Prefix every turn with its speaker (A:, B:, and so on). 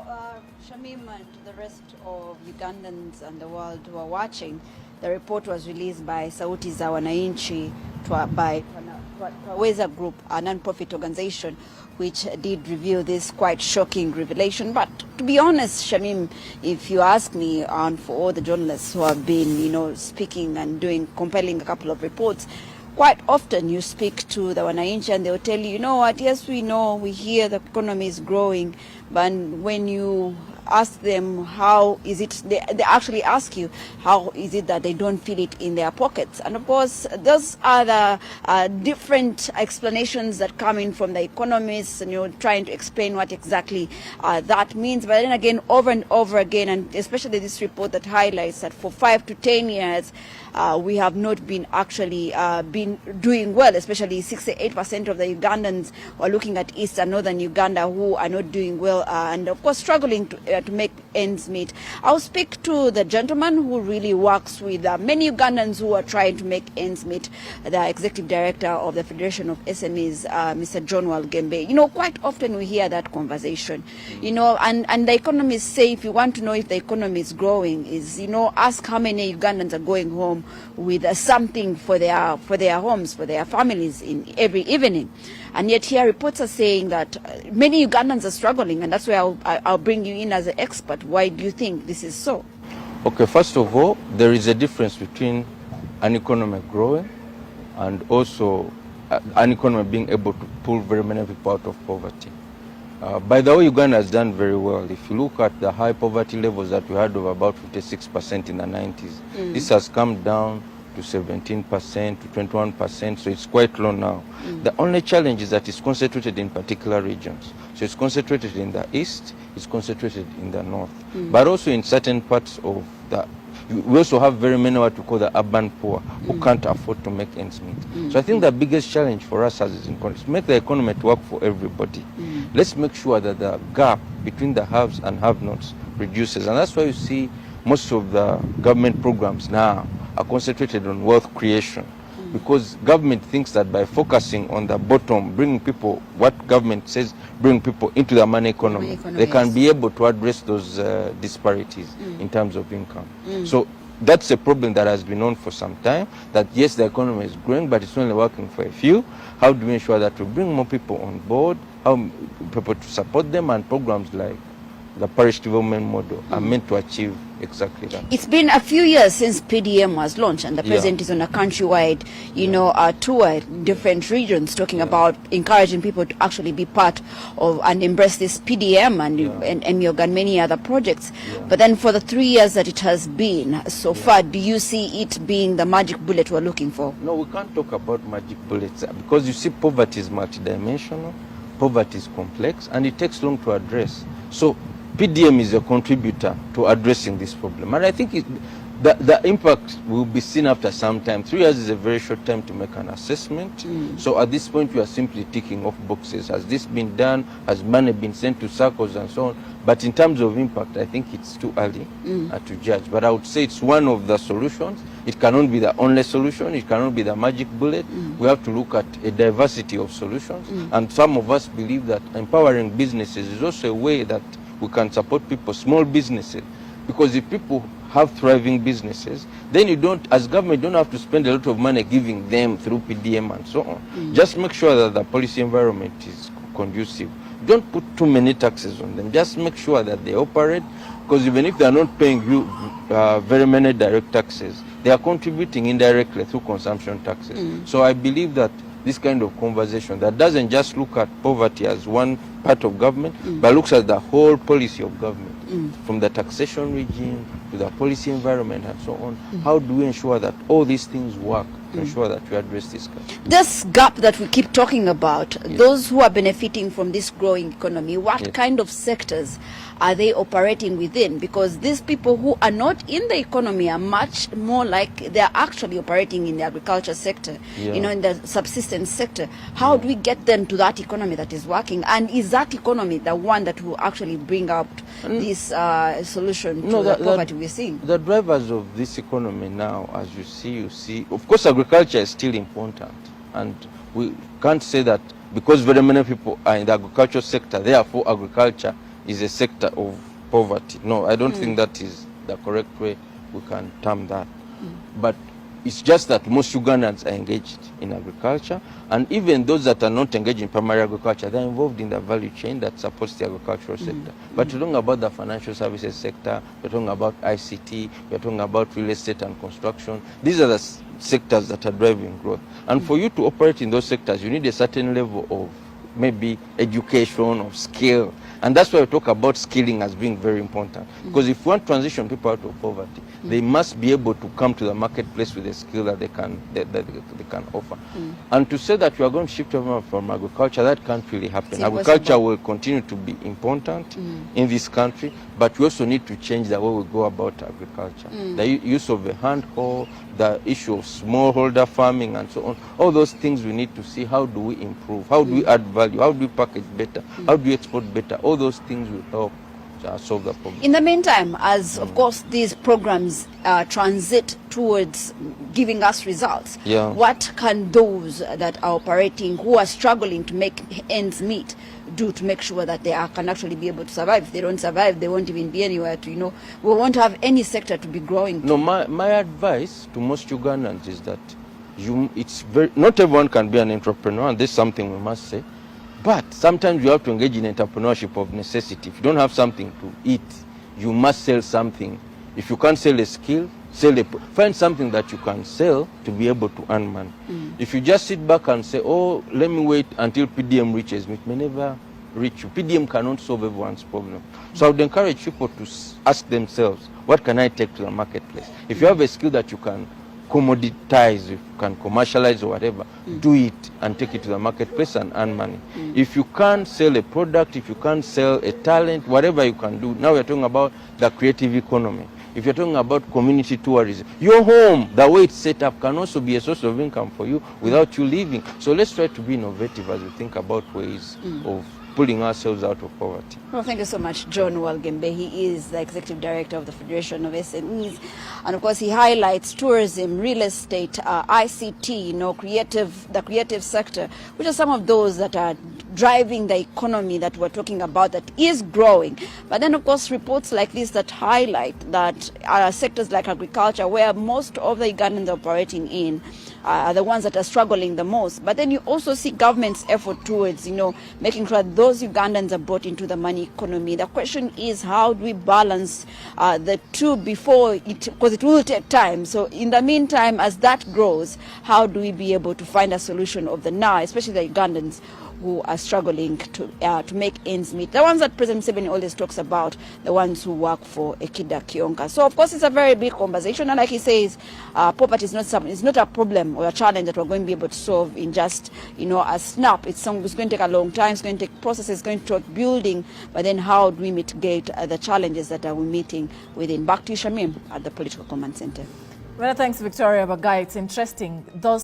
A: Shamim and the rest of Ugandans and the world who are watching, the report was released by Sauti za Wananchi by Twaweza Group, a non-profit organization, which did reveal this quite shocking revelation. But to be honest, Shamim, if you ask me, and for all the journalists who have been, speaking and compiling a couple of reports, quite often you speak to the Wananchi and they'll tell you, what, yes, we know, we hear the economy is growing, but when you ask them how is it, they actually ask you how is it that they don't feel it in their pockets. And of course, those are the different explanations that come in from the economists, trying to explain what exactly that means. But then again, over and over again, and especially this report that highlights that for 5 to 10 years, we have not been actually been doing well, especially 68% of the Ugandans who are looking at East and Northern Uganda who are not doing well, and of course struggling to make ends meet. I'll speak to the gentleman who really works with many Ugandans who are trying to make ends meet, the executive director of the Federation of SMEs, Mr. John Walgembe. Quite often we hear that conversation, and the economists say if you want to know if the economy is growing, is ask how many Ugandans are going home with something for their homes, for their families in every evening. And yet here reports are saying that many Ugandans are struggling, and that's where I'll bring you in as an expert. Why do you think this is so?
B: Okay, first of all, there is a difference between an economy growing and also an economy being able to pull very many people out of poverty. By the way, Uganda has done very well. If you look at the high poverty levels that we had of about 56% in the 90s, this has come down to 17%, to 21%, so it's quite low now. The only challenge is that it's concentrated in particular regions. So it's concentrated in the east, it's concentrated in the north, but also in certain parts of the... We also have very many what we call the urban poor who can't afford to make ends meet. So I think the biggest challenge for us as is to make the economy to work for everybody. Let's make sure that the gap between the haves and have-nots reduces. And that's why you see most of the government programs now are concentrated on wealth creation. Because government thinks that by focusing on the bottom, bringing people, what government says, bring people into the money economy, they can be able to address those disparities in terms of income. So that's a problem that has been on for some time, that yes, the economy is growing, but it's only working for a few. How do we ensure that we bring more people on board, how people to support them, and programs like the parish development model are meant to achieve exactly that. It's
A: been a few years since PDM was launched, and the president is on a countrywide, tour in different regions, talking about encouraging people to actually be part of and embrace this PDM and MIOG and many other projects. But then for the 3 years that it has been so far, do you see it being the magic bullet we're looking for?
B: No, we can't talk about magic bullets, because you see poverty is multidimensional, poverty is complex, and it takes long to address. So PDM is a contributor to addressing this problem. And I think the impact will be seen after some time. 3 years is a very short time to make an assessment. So at this point, we are simply ticking off boxes. Has this been done? Has money been sent to circles and so on? But in terms of impact, I think it's too early to judge. But I would say it's one of the solutions. It cannot be the only solution. It cannot be the magic bullet. We have to look at a diversity of solutions. And some of us believe that empowering businesses is also a way that we can support people, small businesses. Because if people have thriving businesses, then you don't, as government, don't have to spend a lot of money giving them through PDM and so on. Just make sure that the policy environment is conducive. Don't put too many taxes on them. Just make sure that they operate, because even if they are not paying you very many direct taxes, they are contributing indirectly through consumption taxes. So I believe that this kind of conversation that doesn't just look at poverty as one part of government, but looks at the whole policy of government, from the taxation regime to the policy environment and so on. How do we ensure that all these things work to ensure that we address this gap?
A: This gap that we keep talking about, those who are benefiting from this growing economy, what kind of sectors are they operating within? Because these people who are not in the economy are much more like they're actually operating in the agriculture sector, in the subsistence sector. How do we get them to that economy that is working? And is that economy the one that will actually bring out this solution to the poverty we're seeing?
B: The drivers of this economy now, as you see, of course, agriculture is still important. And we can't say that because very many people are in the agricultural sector, therefore agriculture is a sector of poverty. No, I don't think that is the correct way we can term that. But it's just that most Ugandans are engaged in agriculture, and even those that are not engaged in primary agriculture, they're involved in the value chain that supports the agricultural sector. But we're talking about the financial services sector, we're talking about ICT, we're talking about real estate and construction. These are the sectors that are driving growth. And for you to operate in those sectors, you need a certain level of maybe education or skill. And that's why we talk about skilling as being very important. Because if we want to transition people out of poverty, they must be able to come to the marketplace with a skill that they can offer. And to say that we are going to shift everyone from agriculture, that can't really happen. Agriculture will continue to be important in this country, but we also need to change the way we go about agriculture. The use of a hand hoe, the issue of smallholder farming and so on, all those things we need to see, how do we improve, how do we add value, how do we package better, how do we export better, all those things will help solve the problem.
A: In the meantime, as of course these programs transit towards giving us results, what can those that are operating, who are struggling to make ends meet, do to make sure that they can actually be able to survive? If they don't survive, they won't even be anywhere to, we won't have any sector to be growing to.
B: No, my advice to most Ugandans is that not everyone can be an entrepreneur, and this is something we must say. But sometimes you have to engage in entrepreneurship of necessity. If you don't have something to eat, you must sell something. If you can't sell a skill, find something that you can sell to be able to earn money. If you just sit back and say, oh, let me wait until PDM reaches me, it may never reach you. PDM cannot solve everyone's problem. So I would encourage people to ask themselves, what can I take to the marketplace? If you have a skill that you can commoditize, you can commercialize or whatever, do it and take it to the marketplace and earn money. If you can't sell a product, if you can't sell a talent, whatever you can do, now we're talking about the creative economy. If you're talking about community tourism, your home, the way it's set up, can also be a source of income for you without you leaving. So let's try to be innovative as we think about ways of pulling ourselves out of poverty.
A: Well, thank you so much, John Walgembe. He is the Executive Director of the Federation of SMEs. And of course, he highlights tourism, real estate, ICT, the creative sector, which are some of those that are driving the economy that we're talking about that is growing. But then, of course, reports like this that highlight that sectors like agriculture, where most of the Ugandans operating in, are the ones that are struggling the most. But then you also see government's effort towards, making sure that those Ugandans are brought into the money economy. The question is, how do we balance the two because it will take time. So in the meantime, as that grows, how do we be able to find a solution of the now, especially the Ugandans who are struggling to make ends meet? The ones that President Museveni always talks about, the ones who work for Ekida Kionka. So of course it's a very big conversation, and like he says, poverty is not a problem or a challenge that we're going to be able to solve in just a snap. It's going to take a long time. It's going to take processes. It's going to take building. But then how do we mitigate the challenges that we're meeting within? Back to you, Shamim, at the Political Command Center.
C: Well, thanks, Victoria Bagai. It's interesting. Those